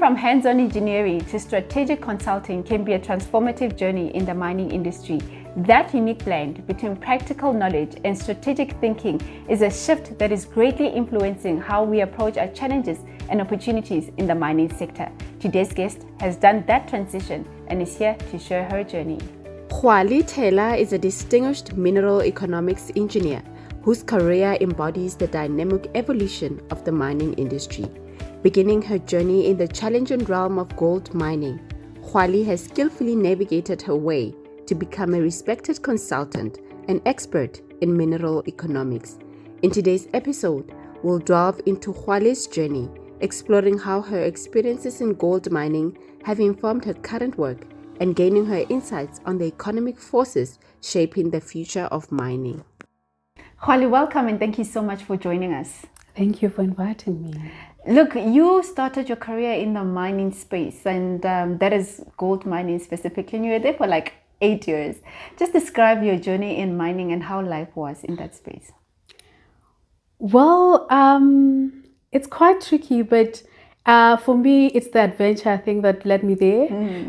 from hands-on engineering to strategic consulting can be a transformative journey in the mining industry. That unique blend between practical knowledge and strategic thinking is a shift that is greatly influencing how we approach our challenges and opportunities in the mining sector. Today's guest has done that transition and is here to share her journey. Kgwale Thela is a distinguished mineral economics engineer whose career embodies the dynamic evolution of the mining industry. Beginning her journey in the challenging realm of gold mining, Kgwale has skillfully navigated her way to become a respected consultant and expert in mineral economics. In today's episode, we'll delve into Kgwale's journey, exploring how her experiences in gold mining have informed her current work and gaining her insights on the economic forces shaping the future of mining. Kgwale, welcome and thank you so much for joining us. Thank you for inviting me. Look, you started your career in the mining space, and that is gold mining specifically, and you were there for like 8 years. Just describe your journey in mining and how life was in that space. Well, it's quite tricky, but for me, it's the adventure, I think, that led me there.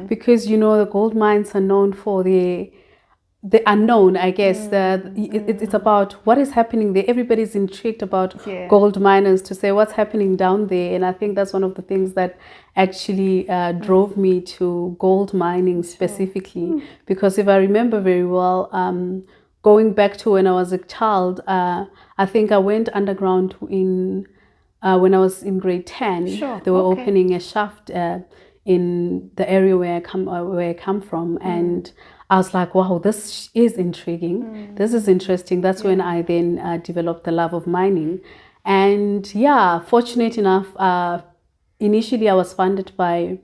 Because, you know, the gold mines are known for the unknown, I guess. It's about what is happening there. Everybody's intrigued about gold miners to say what's happening down there. And I think that's one of the things that actually drove me to gold mining specifically. Because if I remember very well, going back to when I was a child, I think I went underground when I was in grade 10. They were opening a shaft in the area where I come from. And I was like, wow, this is intriguing. This is interesting. That's when I then developed the love of mining. And yeah, fortunate enough, initially I was funded by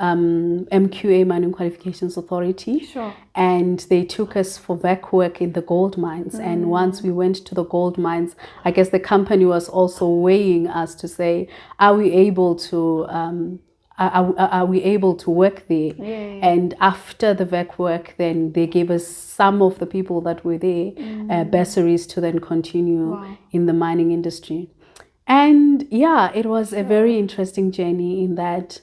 MQA, Mining Qualifications Authority. And they took us for VAC work in the gold mines. And once we went to the gold mines, I guess the company was also weighing us to say, are we able to work there? And after the VAC work, then they gave us, some of the people that were there, bursaries to then continue in the mining industry. And yeah, it was a very interesting journey in that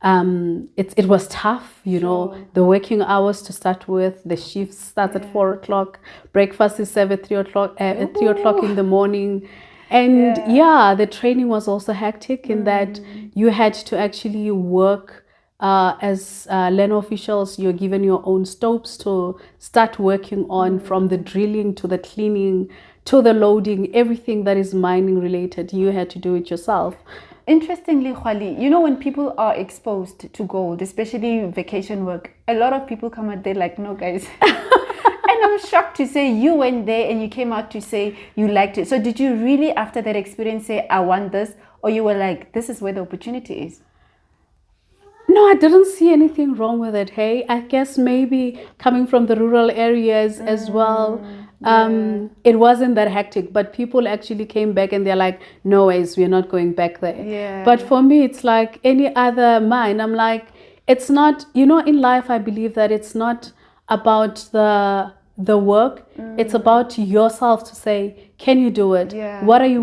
it was tough, you know, the working hours to start with. The shift starts at 4 o'clock, breakfast is served at 3 o'clock, at 3 o'clock in the morning. And the training was also hectic in that you had to actually work as land officials. You're given your own stopes to start working on, from the drilling to the cleaning to the loading, everything that is mining related. You had to do it yourself. Interestingly, Kgwale, you know, when people are exposed to gold, especially vacation work, a lot of people come out there like, no guys. And I'm shocked to say you went there and you came out to say you liked it. So did you really, after that experience, say, I want this? Or you were like, this is where the opportunity is? No, I didn't see anything wrong with it. Hey, I guess maybe coming from the rural areas as well, it wasn't that hectic. But people actually came back and they're like, no ways, we're not going back there. But for me, it's like any other mine. I'm like, it's not, you know, in life, I believe that it's not about the work. It's about yourself to say, can you do it? What are you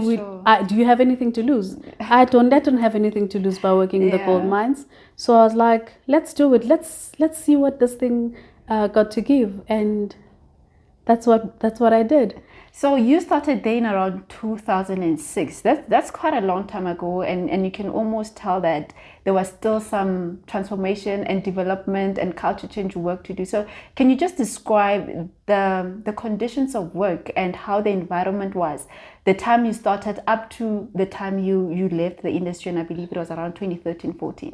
do you have anything to lose? I don't have anything to lose by working in the gold mines. So I was like, let's do it. Let's see what this thing got to give. And that's what I did. So you started there in around 2006. That's quite a long time ago, and you can almost tell that there was still some transformation and development and culture change work to do. So can you just describe the conditions of work and how the environment was, the time you started up to the time you left the industry, and I believe it was around 2013-14?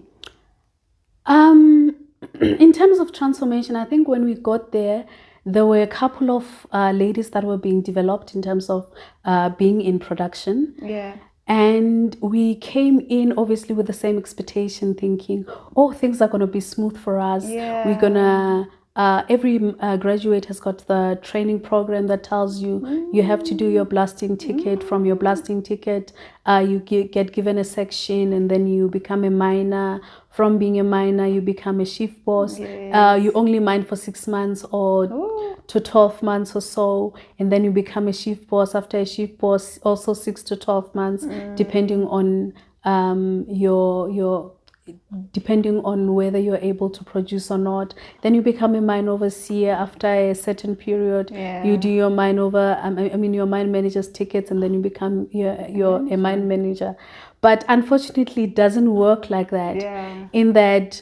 In terms of transformation, I think when we got there were a couple of ladies that were being developed in terms of being in production. And we came in obviously with the same expectation, thinking, oh, things are going to be smooth for us. We're going to, every graduate has got the training program that tells you you have to do your blasting ticket. From your blasting ticket, you get given a section, and then you become a miner. From being a miner, you become a shift boss. You only mine for 6 months or to 12 months or so, and then you become a shift boss. After a shift boss, also 6 to 12 months, depending on your depending on whether you're able to produce or not. Then you become a mine overseer after a certain period. Yeah. You do your mine over, your mine manager's tickets, and then you become a mine manager. But unfortunately, it doesn't work like that. Yeah. In that,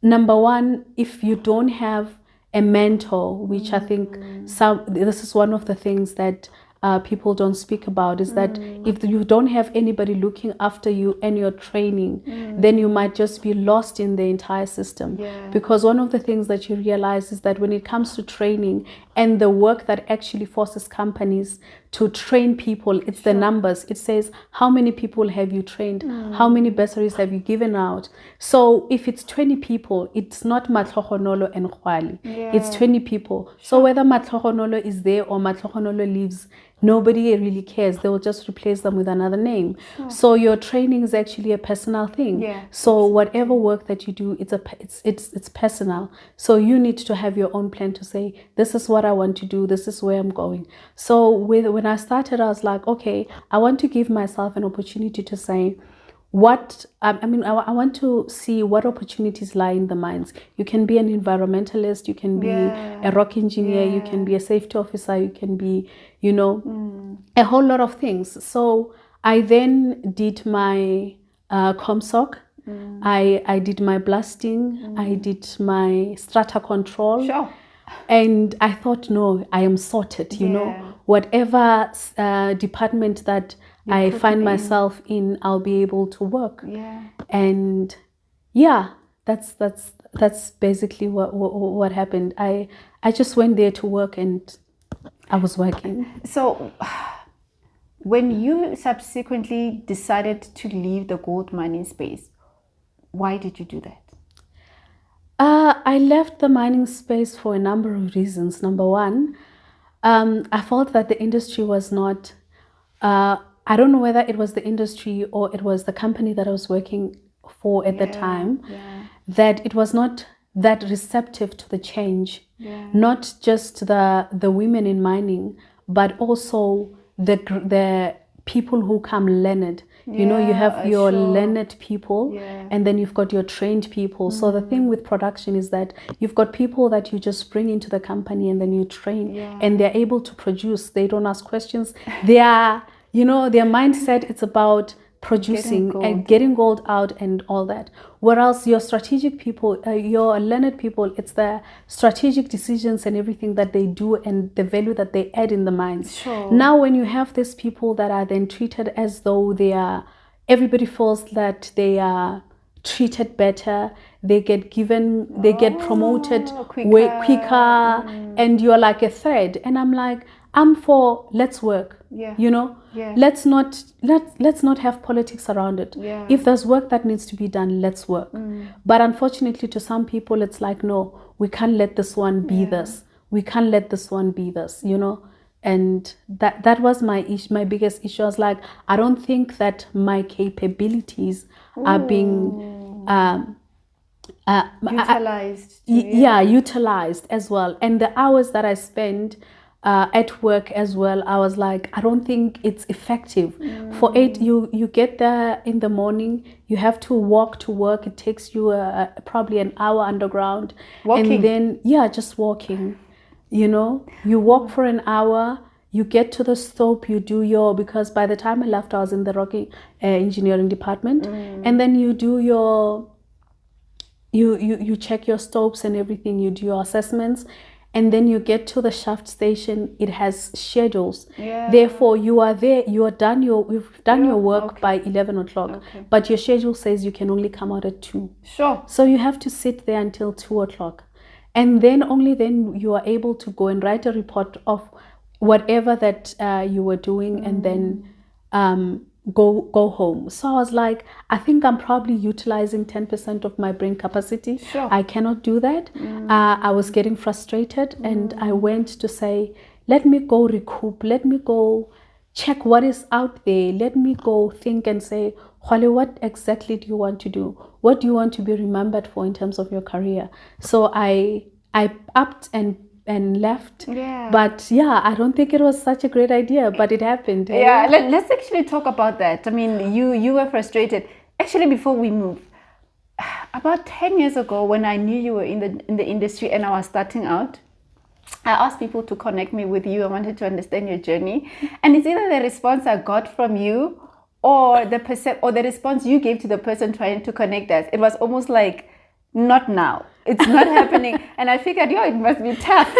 number one, if you don't have a mentor, which I think this is one of the things that people don't speak about, is that if you don't have anybody looking after you and your training, then you might just be lost in the entire system. Yeah. Because one of the things that you realize is that when it comes to training and the work that actually forces companies to train people, it's the numbers. It says, how many people have you trained? How many bursaries have you given out? So if it's 20 people, it's not Matlogonolo and Kgwale. Yeah. It's 20 people. So whether Matlogonolo is there or Matlogonolo leaves, nobody really cares. They will just replace them with another name. So your training is actually a personal thing. Yeah. So whatever work that you do, it's personal. So you need to have your own plan to say, this is what I want to do. This is where I'm going. So when I started, I was like, okay, I want to give myself an opportunity to say, I want to see what opportunities lie in the mines. You can be an environmentalist, you can be a rock engineer, you can be a safety officer, you can be, a whole lot of things. So I then did my ComSoc. I did my blasting. I did my strata control. Sure. And I thought, no, I am sorted, whatever department that I find myself in, I'll be able to work. Yeah. And that's basically what happened. I just went there to work and I was working. So when you subsequently decided to leave the gold mining space, why did you do that? I left the mining space for a number of reasons. Number one, I felt that the industry was not, I don't know whether it was the industry or it was the company that I was working for at the time, that it was not that receptive to the change. Not just the women in mining, but also the people who come learned. You have your learned people, and then you've got your trained people. So the thing with production is that you've got people that you just bring into the company and then you train, and they're able to produce. They don't ask questions. They are, their mindset, it's about producing and getting gold out and all that. Whereas your strategic people, your learned people, it's the strategic decisions and everything that they do and the value that they add in the mines. Sure. Now when you have these people that are then treated as though everybody feels that they are treated better, they get promoted quicker, and you're like a thread. And I'm like, I'm for let's work. Let's not have politics around it. If there's work that needs to be done, let's work. But unfortunately, to some people, it's like, no, we can't let this one be this. We can't let this one be this. And that was my biggest issue. I was like, I don't think that my capabilities are being utilized. Utilized as well. And the hours that I spend at work as well, I was like, I don't think it's effective. For 8, you get there in the morning, you have to walk to work. It takes you probably an hour underground. Walking. And then just walking. You walk for an hour, you get to the stope, you do because by the time I left, I was in the rock engineering department, and then you do you check your stopes and everything, you do your assessments, and then you get to the shaft station. It has schedules. Therefore, you are there, you've done your work by 11 o'clock, but your schedule says you can only come out at 2. Sure. So you have to sit there until 2 o'clock. And then only then you are able to go and write a report of whatever that you were doing, and then go home. So I was like, I think I'm probably utilizing 10% of my brain capacity. Sure. I cannot do that. I was getting frustrated, and I went to say, let me go recoup. Let me go check what is out there. Let me go think and say, Kgwale, what exactly do you want to do? What do you want to be remembered for in terms of your career? So I upped and left. But I don't think it was such a great idea, but it happened. Let's actually talk about that. I mean, you were frustrated. actually, before we move, about 10 years ago, when I knew you were in the industry and I was starting out, I asked people to connect me with you. I wanted to understand your journey, and it's either the response I got from you or the response you gave to the person trying to connect us. It was almost like, not now. It's not happening. And I figured, it must be tough.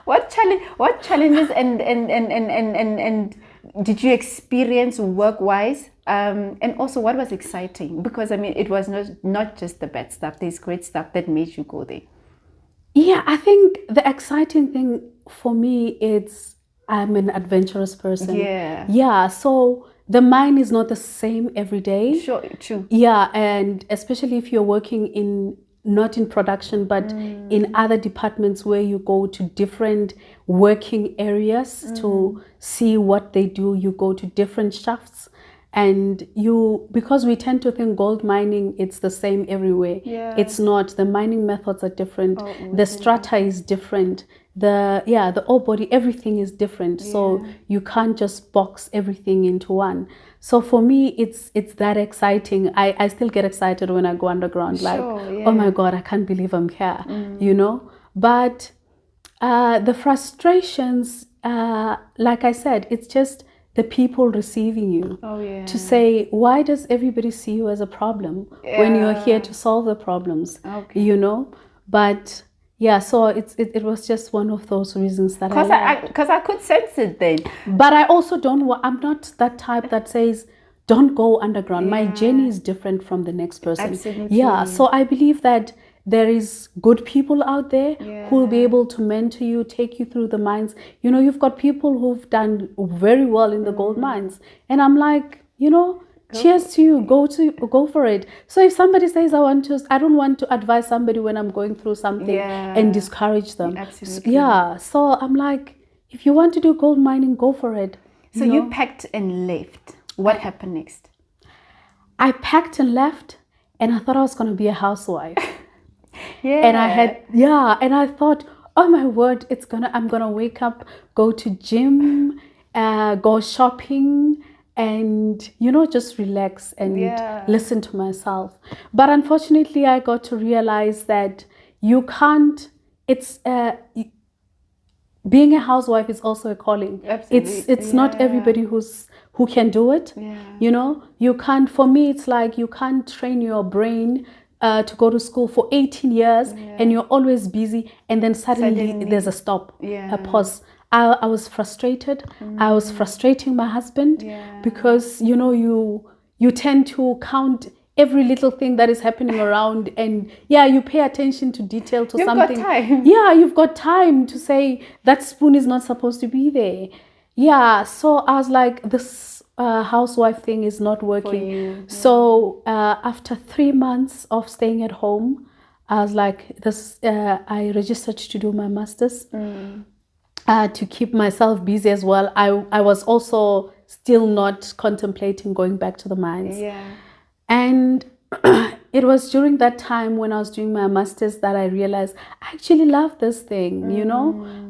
What challenges and did you experience work-wise? And also, what was exciting? Because I mean, it was not just the bad stuff. There's great stuff that made you go there. Yeah, I think the exciting thing for me is I'm an adventurous person. Yeah. Yeah, so the mine is not the same every day. Sure, true. Yeah, and especially if you're working not in production, but in other departments where you go to different working areas to see what they do. You go to different shafts, and because we tend to think gold mining, it's the same everywhere. Yeah. It's not. The mining methods are different. The strata is different. The ore body, everything is different. Yeah. So you can't just box everything into one. So for me, it's that exciting. I still get excited when I go underground. Sure, oh my God, I can't believe I'm here, But the frustrations, like I said, it's just the people receiving you. Oh, yeah. To say, why does everybody see you as a problem when you're here to solve the problems? Okay. But yeah, so it was just one of those reasons that because I could sense it then. But I also I'm not that type that says don't go underground. My journey is different from the next person. Absolutely. Yeah, so I believe that there is good people out there who will be able to mentor you, take you through the mines. You've got people who've done very well in the gold mines, and I'm like, cheers to you. Go for it. So if somebody says I don't want to advise somebody when I'm going through something and discourage them. Absolutely. Yeah. So I'm like, if you want to do gold mining, go for it. So you packed and left. What happened next? I packed and left, and I thought I was going to be a housewife. Yeah. And I thought, oh my word, I'm gonna wake up, go to gym, go shopping, and just relax and listen to myself. But unfortunately, I got to realize that you can't. It's being a housewife is also a calling. Absolutely. It's not everybody who can do it. Yeah. You can't. For me, it's like you can't train your brain to go to school for 18 years and you're always busy, and then suddenly there's a stop, a pause. I was frustrated. I was frustrating my husband because you tend to count every little thing that is happening around, and you pay attention to detail to something. Got time. You've got time to say that spoon is not supposed to be there. So I was like, this housewife thing is not working. So after 3 months of staying at home, I was like, I registered to do my master's to keep myself busy as well. I was also still not contemplating going back to the mines. And it was during that time when I was doing my master's that I realized I actually love this thing.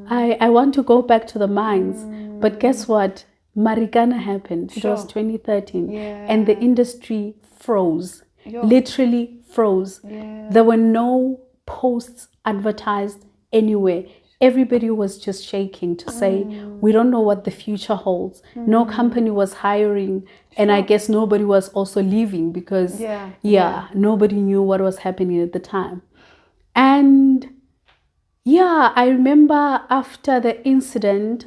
I want to go back to the mines. But guess what? Marikana happened. It was 2013, and the industry froze. Literally froze. There were no posts advertised anywhere. Everybody was just shaking to say, we don't know what the future holds. No company was hiring, and I guess nobody was also leaving because nobody knew what was happening at the time. And I remember after the incident,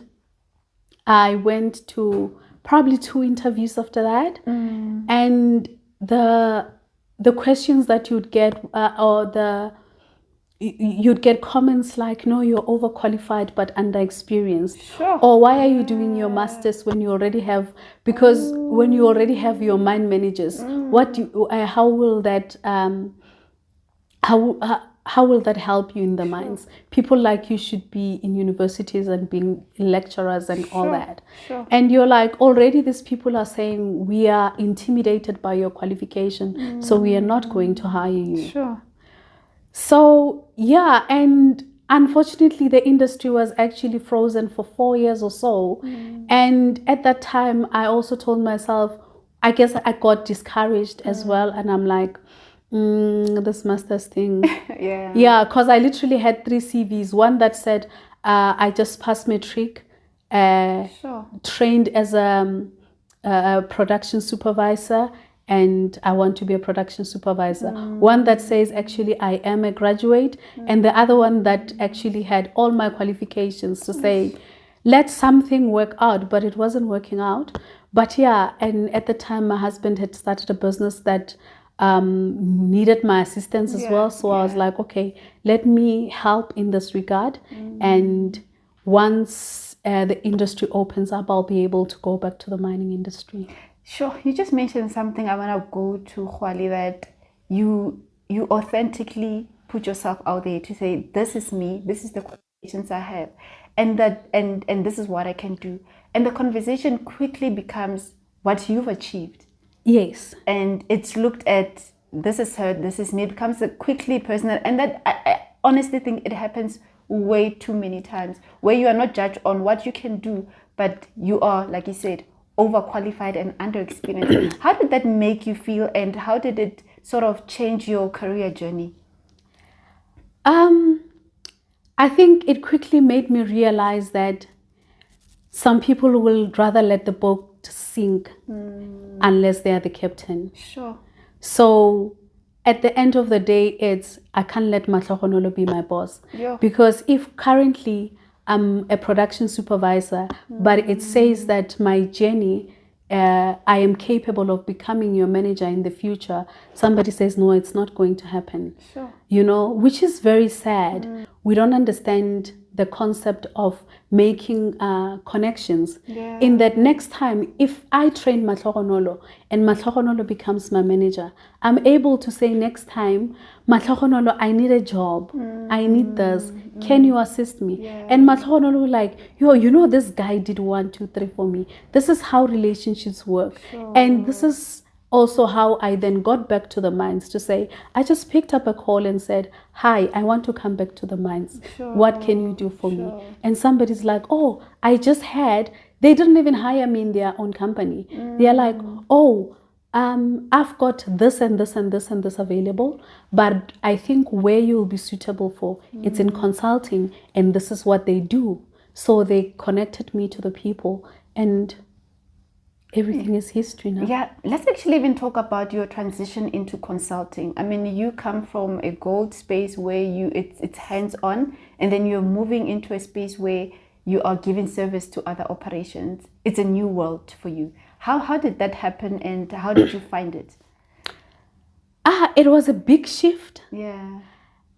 I went to probably 2 interviews after that, and the questions that you'd get you'd get comments like, no, you're overqualified but underexperienced, or why are you doing your master's when you already have, because when you already have your mine managers, how will that how will that help you in the mines? People like you should be in universities and being lecturers and all that. And you're like, already these people are saying we are intimidated by your qualification, so we are not going to hire you. So and unfortunately the industry was actually frozen for 4 years or so. And at that time I also told myself, I guess I got discouraged as well, and I'm like, this master's thing. Yeah, because I literally had 3 CVs. One that said I just passed matric, trained as a production supervisor, and I want to be a production supervisor. One that says actually I am a graduate, and the other one that actually had all my qualifications to say, let something work out, but it wasn't working out. But yeah, and at the time my husband had started a business that needed my assistance as well. So I was like, okay, let me help in this regard. And once the industry opens up, I'll be able to go back to the mining industry. Sure. You just mentioned something. I want to go to Kgwale, that you authentically put yourself out there to say, this is me, this is the qualifications I have, and that and this is what I can do. And the conversation quickly becomes what you've achieved. Yes. And it's looked at, this is her, this is me. It becomes a quickly personal. And that I honestly think it happens way too many times, where you are not judged on what you can do, but you are, like you said, overqualified and underexperienced. How did that make you feel, and how did it sort of change your career journey? I think it quickly made me realize that some people will rather let the boat sink unless they are the captain. Sure. So at the end of the day, it's, I can't let Mahlohonolo be my boss. Yeah. Because if currently I'm a production supervisor, but it says that my journey, I am capable of becoming your manager in the future, somebody says, no, it's not going to happen. Sure. You know, which is very sad. We don't understand the concept of making connections. In that next time, if I train Mahlohonolo and Mahlohonolo becomes my manager, I'm able to say next time, Mahlohonolo, I need a job. I need this. Can you assist me? And Mahlohonolo like, yo, you know, this guy did 1, 2, 3 for me. This is how relationships work. And this is also how I then got back to the mines to say, I just picked up a call and said, hi, I want to come back to the mines. What can you do for me? And somebody's like, oh, I just had, they didn't even hire me in their own company. They're like, oh, I've got this and this and this and this available, but I think where you'll be suitable for, it's in consulting, and this is what they do. So they connected me to the people, and everything is history now. Yeah, let's actually even talk about your transition into consulting. I mean, you come from a gold space where it's hands-on, and then you're moving into a space where you are giving service to other operations. It's a new world for you. How did that happen, and how did you find it? It was a big shift. Yeah.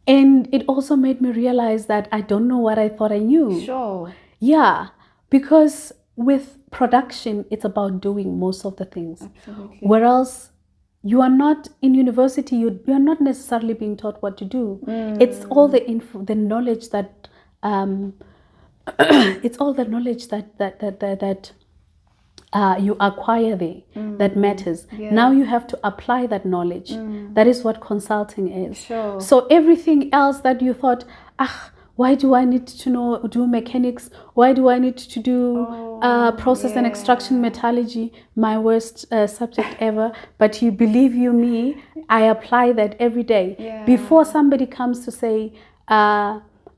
And it also made me realize that I don't know what I thought I knew. Sure. Yeah, because with production, it's about doing most of the things. Absolutely. Whereas you are not in university, you are not necessarily being taught what to do. It's all the the knowledge that it's all the knowledge that you acquire there that matters. Now you have to apply that knowledge. That is what consulting is. Sure. So everything else that you thought, why do I need to do mechanics? Why do I need to do process and extraction metallurgy? My worst subject ever. But you believe you me, I apply that every day. Before somebody comes to say,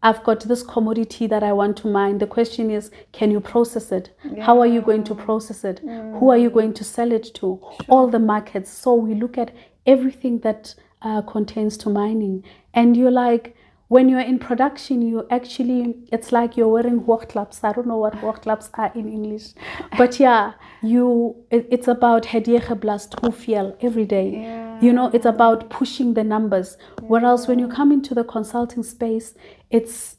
I've got this commodity that I want to mine. The question is, can you process it? How are you going to process it? Who are you going to sell it to? All the markets. So we look at everything that contains to mining. And you're like, when you're in production, you actually, it's like you're wearing hoogklaps. I don't know what hoogklaps are in English. But yeah, it's about blast hoeveel every day. You know, it's about pushing the numbers. Whereas when you come into the consulting space, it's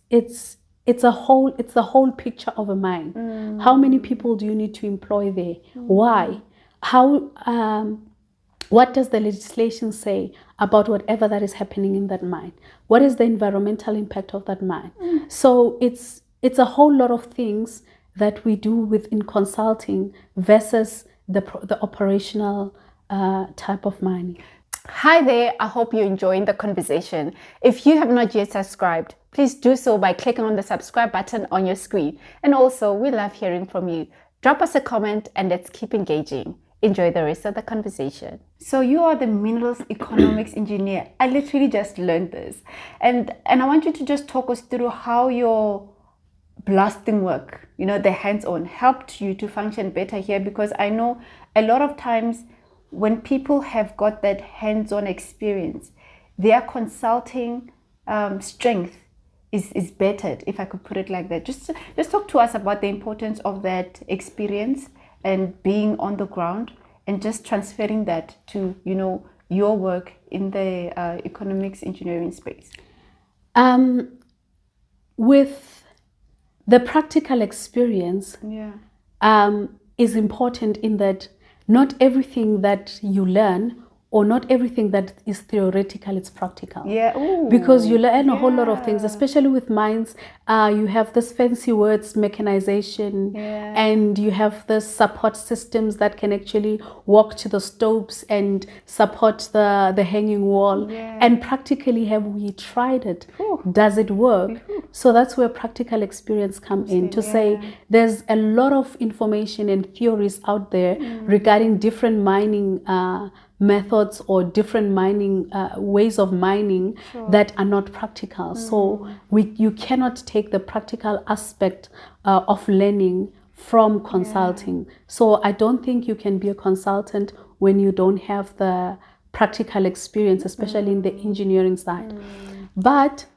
a whole picture of a mine. How many people do you need to employ there? Why? What does the legislation say about whatever that is happening in that mine? What is the environmental impact of that mine? So it's a whole lot of things that we do within consulting versus the operational type of mining. Hi there, I hope you're enjoying the conversation. If you have not yet subscribed, please do so by clicking on the subscribe button on your screen. And also, we love hearing from you. Drop us a comment and let's keep engaging. Enjoy the rest of the conversation. So you are the minerals economics engineer. I literally just learned this. And I want you to just talk us through how your blasting work, the hands-on, helped you to function better here, because I know a lot of times when people have got that hands-on experience, their consulting strength is bettered, if I could put it like that. Just talk to us about the importance of that experience and being on the ground and just transferring that to, your work in the economics engineering space. With the practical experience, is important in that not everything that you learn or not everything that is theoretical, it's practical. Yeah. Ooh, because you learn a whole lot of things, especially with mines. You have this fancy words, mechanization, and you have the support systems that can actually walk to the stopes and support the hanging wall. And practically, have we tried it? Does it work? So that's where practical experience come in, to say there's a lot of information and theories out there regarding different mining methods or different mining ways of mining that are not practical. So you cannot take the practical aspect of learning from consulting. So I don't think you can be a consultant when you don't have the practical experience, especially in the engineering side. But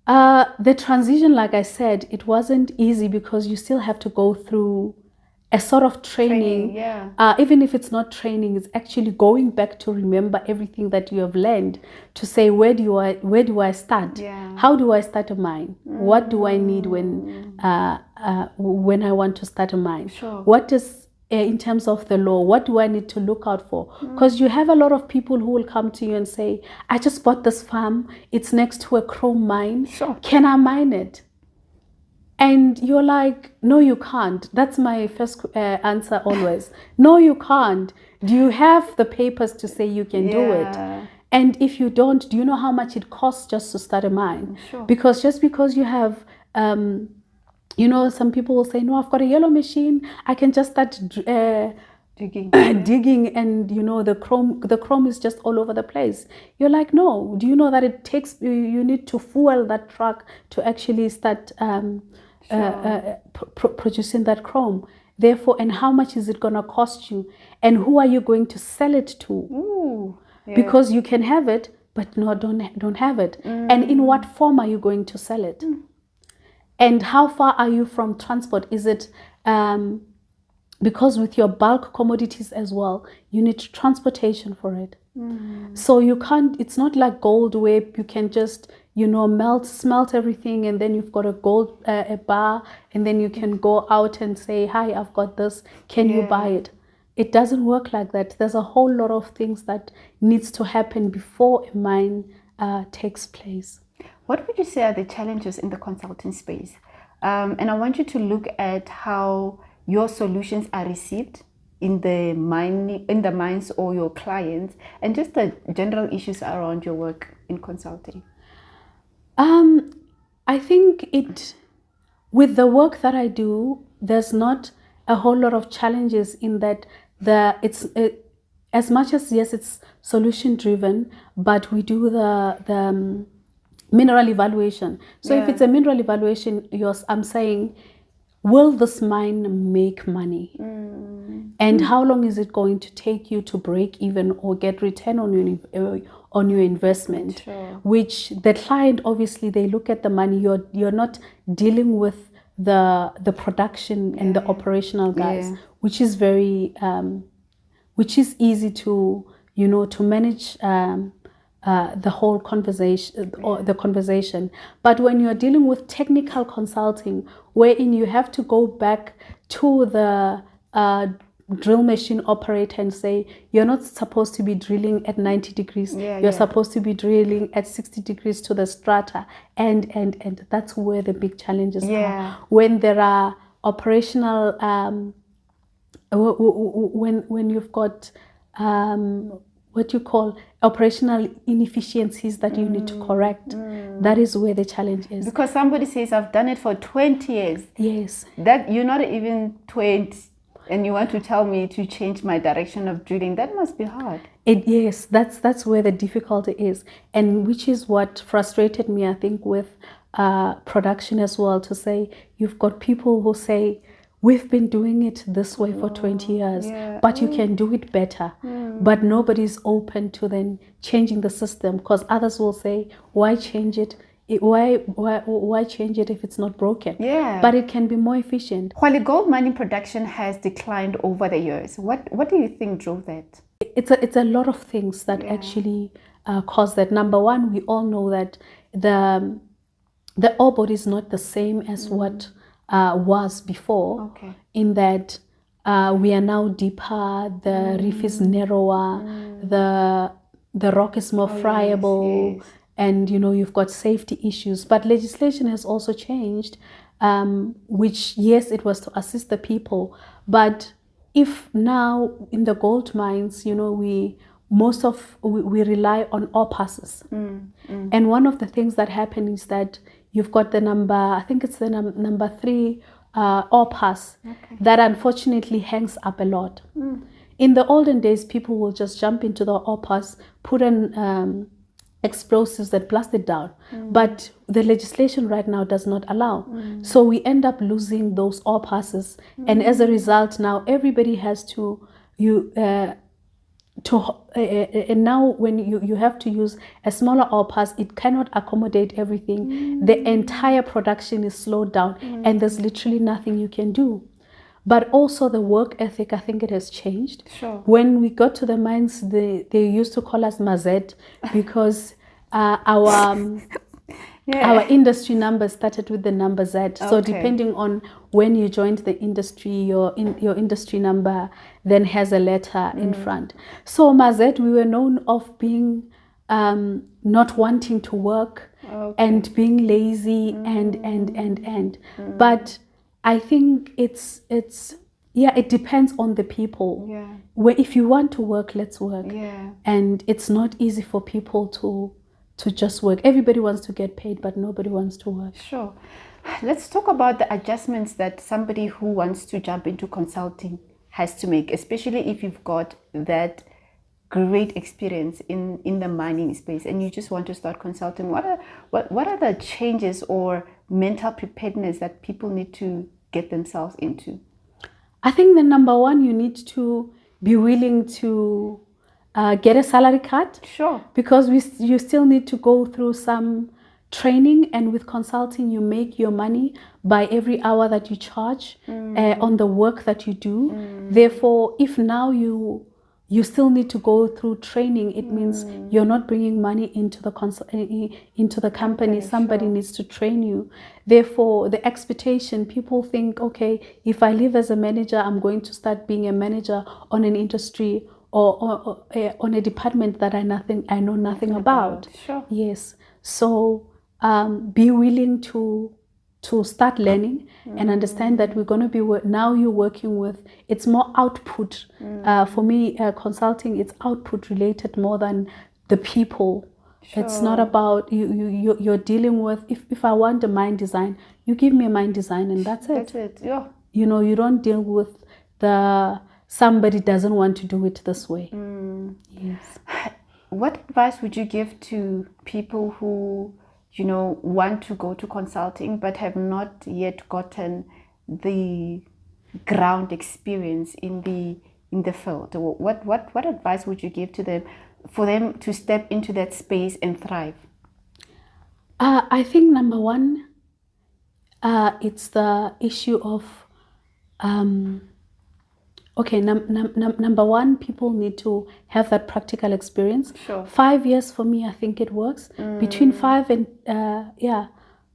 the transition, like I said, it wasn't easy because you still have to go through a sort of training. Even if it's not training, it's actually going back to remember everything that you have learned, to say, where do I start? How do I start a mine? What do I need when I want to start a mine? What is in terms of the law, what do I need to look out for? Because you have a lot of people who will come to you and say, I just bought this farm, it's next to a chrome mine, can I mine it? And you're like, no, you can't. That's my first answer always. No, you can't. Do you have the papers to say you can do it? And if you don't, do you know how much it costs just to start a mine? Because just because you have, some people will say, no, I've got a yellow machine, I can just start digging and the chrome is just all over the place. You're like, no, do you know that it takes, you need to fuel that truck to actually start producing that chrome. Therefore, and how much is it going to cost you? And who are you going to sell it to? Because you can have it, but no, don't have it. And in what form are you going to sell it? And how far are you from transport? Is it because with your bulk commodities as well, you need transportation for it. So you can't, it's not like gold where you can just, smelt everything and then you've got a gold a bar and then you can go out and say, hi, I've got this, can you buy it? It doesn't work like that. There's a whole lot of things that needs to happen before a mine takes place. What would you say are the challenges in the consulting space? And I want you to look at how your solutions are received in the mines or your clients, and just the general issues around your work in consulting. I think with the work that I do, there's not a whole lot of challenges in that as much as, yes, it's solution driven, but we do the mineral evaluation. So if it's a mineral evaluation, I'm saying, will this mine make money? And how long is it going to take you to break even or get return on your investment? Which the client, obviously, they look at the money. You're not dealing with the production and the operational guys, which is very which is easy to to manage the whole conversation or the conversation. But when you're dealing with technical consulting, wherein you have to go back to the drill machine operator and say, you're not supposed to be drilling at 90 degrees, you're supposed to be drilling at 60 degrees to the strata, and that's where the big challenges are. When there are operational when you've got what you call operational inefficiencies that you need to correct, that is where the challenge is. Because somebody says, I've done it for 20 years. Yes. That you're not even 20. And you want to tell me to change my direction of drilling? That must be hard. Yes, that's where the difficulty is, and which is what frustrated me, I think, with production as well. To say you've got people who say we've been doing it this way for 20 years, yeah. but you can do it better. But nobody's open to then changing the system, because others will say, why change it? Why change it if it's not broken? Yeah. But it can be more efficient. While gold mining production has declined over the years, what do you think drove that? It's a lot of things that actually cause that. Number one, we all know that the ore body is not the same as what was before. Okay. In that we are now deeper, the reef is narrower, the rock is more friable. Yes. And you've got safety issues, but legislation has also changed, which, yes, it was to assist the people. But if now in the gold mines, we rely on ore passes. And one of the things that happen is that you've got the number, I think it's the number 3 ore pass, that unfortunately hangs up a lot. In the olden days, people will just jump into the ore pass, put an explosives that blast it down, but the legislation right now does not allow. So we end up losing those ore passes, and as a result, now everybody has and now when you have to use a smaller ore pass, it cannot accommodate everything. The entire production is slowed down, and there's literally nothing you can do. But also the work ethic, I think it has changed. Sure. When we got to the mines, they used to call us Mazet, because our industry number started with the number Z. So depending on when you joined the industry, your industry number then has a letter in front. So Mazet, we were known of being not wanting to work and being lazy and. But I think it depends on the people. Yeah. Where if you want to work, let's work. Yeah. And it's not easy for people to just work. Everybody wants to get paid, but nobody wants to work. Sure. Let's talk about the adjustments that somebody who wants to jump into consulting has to make, especially if you've got that great experience in the mining space and you just want to start consulting. What are the changes or mental preparedness that people need to get themselves into? I think the number one, you need to be willing to get a salary cut. Sure. Because you still need to go through some training, and with consulting you make your money by every hour that you charge on the work that you do. Therefore, if now you still need to go through training, it means you're not bringing money into the company. Somebody needs to train you. Therefore, the expectation, people think, okay, if I live as a manager, I'm going to start being a manager on an industry or on a department that I know nothing about. Sure. Yes. So be willing to start learning and understand that we're going to be now you're working with, it's more output. For me, consulting, it's output related more than the people. Sure. It's not about you're dealing with, if I want a mine design, you give me a mine design and that's it. That's it. Yeah. You don't deal with somebody doesn't want to do it this way. Yes. What advice would you give to people who want to go to consulting but have not yet gotten the ground experience in the field? What advice would you give to them for them to step into that space and thrive? I think number one, it's the issue of number one, people need to have that practical experience. Sure. 5 years for me, I think it works. Between 5 and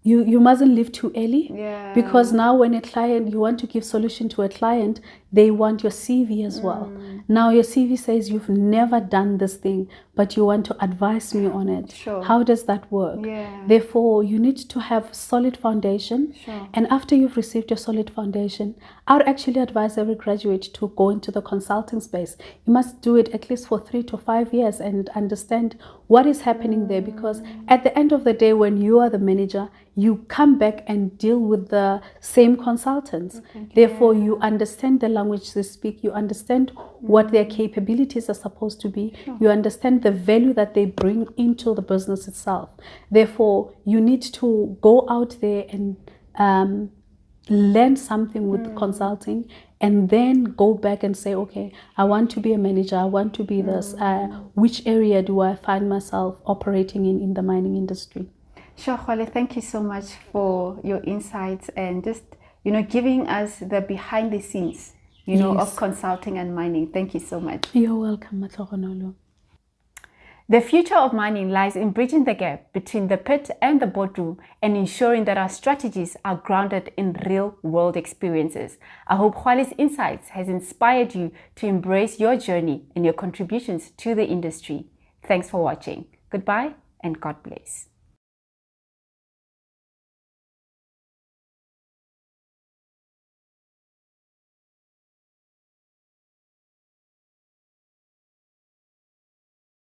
you mustn't leave too early. Yeah. Because now when you want to give solution to a client, they want your CV as well. Now your CV says you've never done this thing, but you want to advise me on it. Sure. How does that work? Yeah. Therefore, you need to have solid foundation. Sure. And after you've received your solid foundation, I would actually advise every graduate to go into the consulting space. You must do it at least for 3 to 5 years and understand what is happening there, because at the end of the day, when you are the manager, you come back and deal with the same consultants. Okay. Therefore, you understand the language they speak, you understand what their capabilities are supposed to be, you understand the value that they bring into the business itself. Therefore, you need to go out there and learn something with consulting, and then go back and say, okay, I want to be a manager, I want to be this. Which area do I find myself operating in the mining industry? Sure, Kgwale, thank you so much for your insights and just, giving us the behind the scenes, of consulting and mining. Thank you so much. You're welcome, Matlogonolo. The future of mining lies in bridging the gap between the pit and the boardroom and ensuring that our strategies are grounded in real-world experiences. I hope Kgwale's insights has inspired you to embrace your journey and your contributions to the industry. Thanks for watching. Goodbye and God bless.